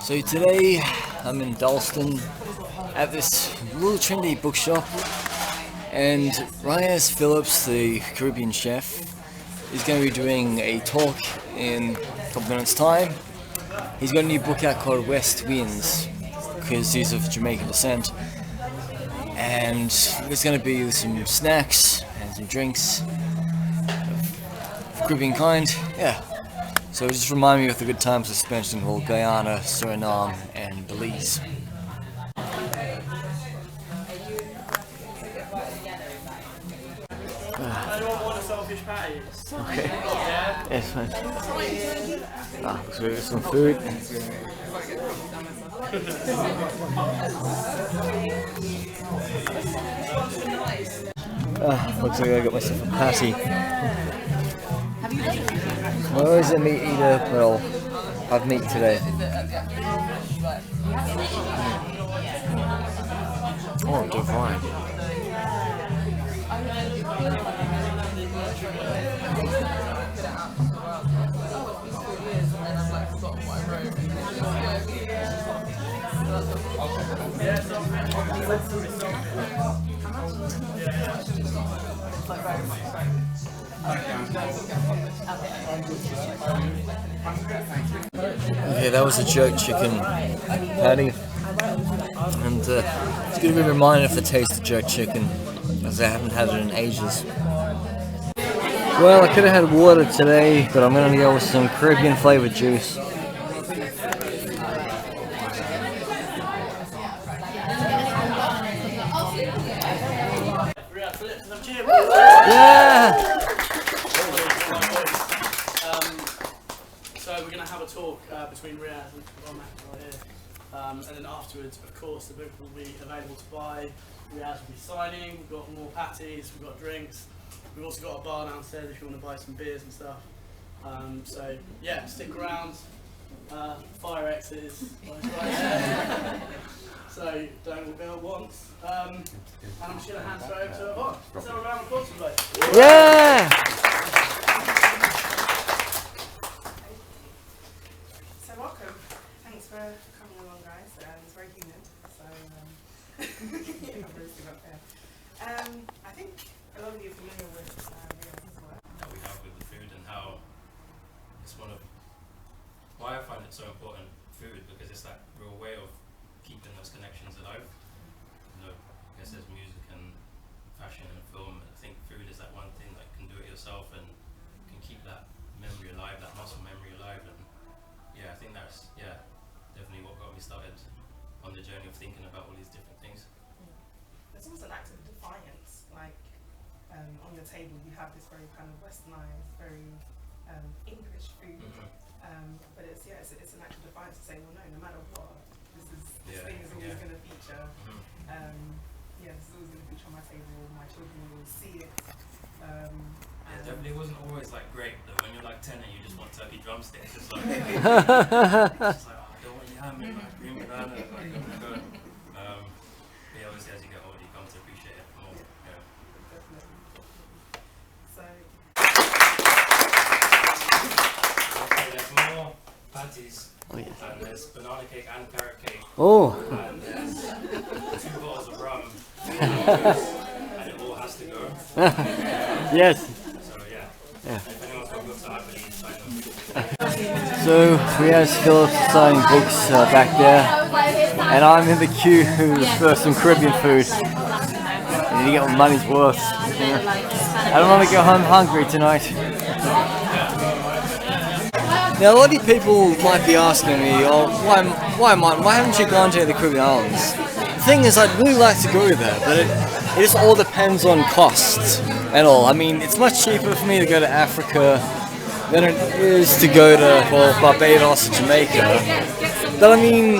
So today I'm in Dalston at this little trendy bookshop, and Riaz Phillips, the Caribbean chef, is going to be doing a talk in a couple minutes time. He's got a new book out called West Winds, because he's of Jamaican descent, and there's going to be some snacks and some drinks of Caribbean kind. Yeah. So just remind me of the good times I spent in Guyana, Suriname and Belize. Okay. Yes, fine. Looks like some food. Looks like I got myself a patty. I'm always a meat eater, but I'll have meat today. Oh, divine. Okay, that was a jerk chicken patty, and it's going to be a reminder of the taste of jerk chicken, as I haven't had it in ages. Well, I could have had water today, but I'm going to go with some Caribbean flavored juice. Yeah! So we're going to have a talk between Riaz and Yvonne Maxwell here, and then afterwards, of course, the book will be available to buy. Riaz will be signing. We've got more patties, we've got drinks. We've also got a bar downstairs if you want to buy some beers and stuff. So yeah, stick around. Fire exits right there. So don't all go at once. And I'm just going to hand it over to Yvonne. Let's have a round of applause for both. Yeah! So welcome. Thanks for coming along, guys. It's very humid, so I'm roasting up there. I think a lot of you are familiar with Riaz's work. That we have with the food, and how it's one of why I find it so important, food, because it's that real way of keeping those connections alive. You know, I guess there's music and fashion and film, and I think food is that one thing that can do it yourself and can keep that memory alive, that muscle memory alive. And yeah, I think that's definitely what got me started on the journey of thinking about all these different things. There's almost an act of defiance, like on your table you have this very kind of westernized, very English food, but it's an act of defiance to say, well, no matter what, this thing is always going to feature. This is always going to feature on my table. My children will see it. It definitely wasn't always like great though. When you're like 10 and you just want turkey drumsticks, it's like, it's just like, oh, I don't want yam and like green banana. Like, go. Yeah, obviously as you get older, you come to appreciate it more. Yeah. Definitely. So. Okay, there's more patties. Oh, yeah. And there's banana cake and carrot cake. Oh! And there's 2 bottles of rum. And it all has to go. Yes! So yeah. If anyone's got books, I believe sign them. So, Riaz Phillips is signing books back there, and I'm in the queue for some Caribbean food. I need to get my money's worth. I don't want to go home hungry tonight. Now, a lot of people might be asking me, oh, why haven't you gone to the Caribbean islands? The thing is, I'd really like to go there, but it just all depends on cost and all. I mean, it's much cheaper for me to go to Africa than it is to go to, well, Barbados or Jamaica. But I mean,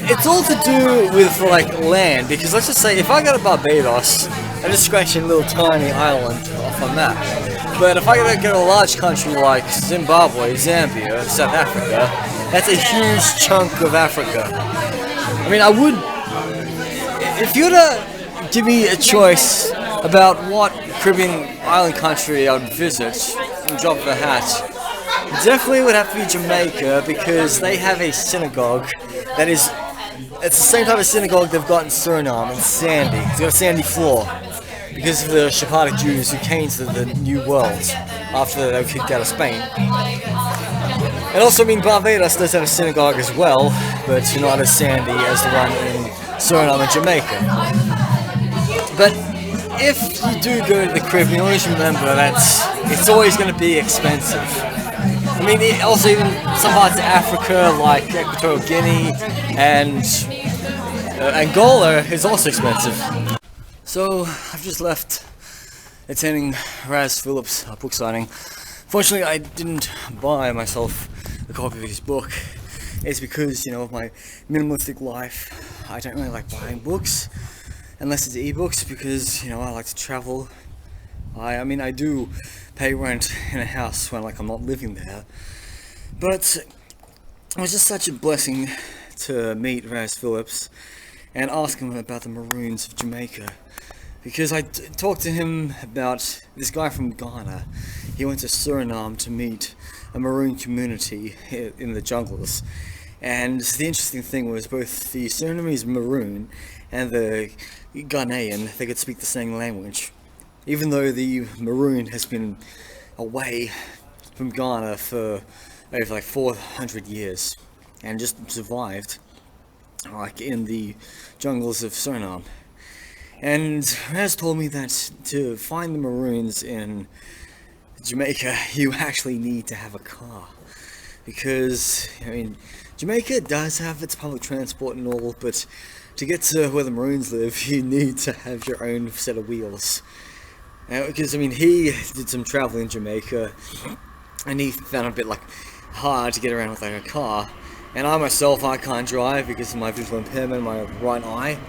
it's all to do with like land, because let's just say if I go to Barbados, I'm just scratching a little tiny island off a map. But if I gotta go to a large country like Zimbabwe, Zambia, South Africa, that's a huge chunk of Africa. I mean, I would, if you were to give me a choice about what Caribbean island country I would visit and drop the hat, Definitely would have to be Jamaica because they have a synagogue that is, it's the same type of synagogue they've got in Suriname. It's sandy. It's got a sandy floor because of the Sephardic Jews who came to the New World after they were kicked out of Spain. And also, I mean, Barbados does have a synagogue as well, but not as sandy as the one in Suriname and Jamaica. But if you do go to the Caribbean, always remember that it's always going to be expensive. I mean, also even some parts of Africa, like Equatorial Guinea and Angola, is also expensive. So, I've just left attending Riaz Phillips' book signing. Fortunately, I didn't buy myself a copy of his book. It's because, of my minimalistic life, I don't really like buying books, unless it's ebooks, because, I like to travel. I mean, I do pay rent in a house when, I'm not living there. But it was just such a blessing to meet Riaz Phillips and ask him about the Maroons of Jamaica. Because I talked to him about this guy from Ghana. He went to Suriname to meet a Maroon community in the jungles. And the interesting thing was both the Surinamese Maroon and the Ghanaian, they could speak the same language. Even though the Maroon has been away from Ghana for over 400 years and just survived in the jungles of Suriname. And Riaz told me that to find the Maroons in Jamaica, you actually need to have a car. Because, Jamaica does have its public transport and all, but to get to where the Maroons live, you need to have your own set of wheels. Because, he did some traveling in Jamaica, and he found it a bit, hard to get around with, a car. And I myself, I can't drive because of my visual impairment in my right eye.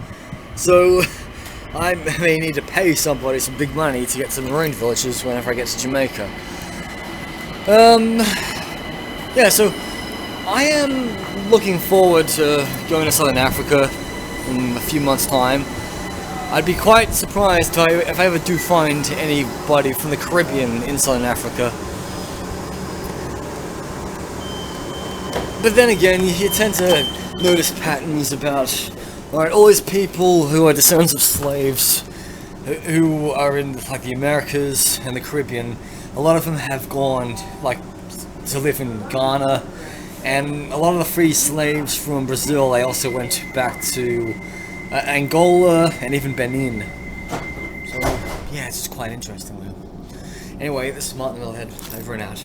So, I may need to pay somebody some big money to get to the Maroon villages whenever I get to Jamaica. Yeah, so I am looking forward to going to Southern Africa in a few months' time. I'd be quite surprised if I ever do find anybody from the Caribbean in Southern Africa. But then again, you tend to notice patterns about all these people who are descendants of slaves who are in the Americas and the Caribbean. A lot of them have gone to live in Ghana, and a lot of the free slaves from Brazil, they also went back to Angola and even Benin. So yeah, it's just quite interesting. Anyway, this is Martin Metalhead, over and out.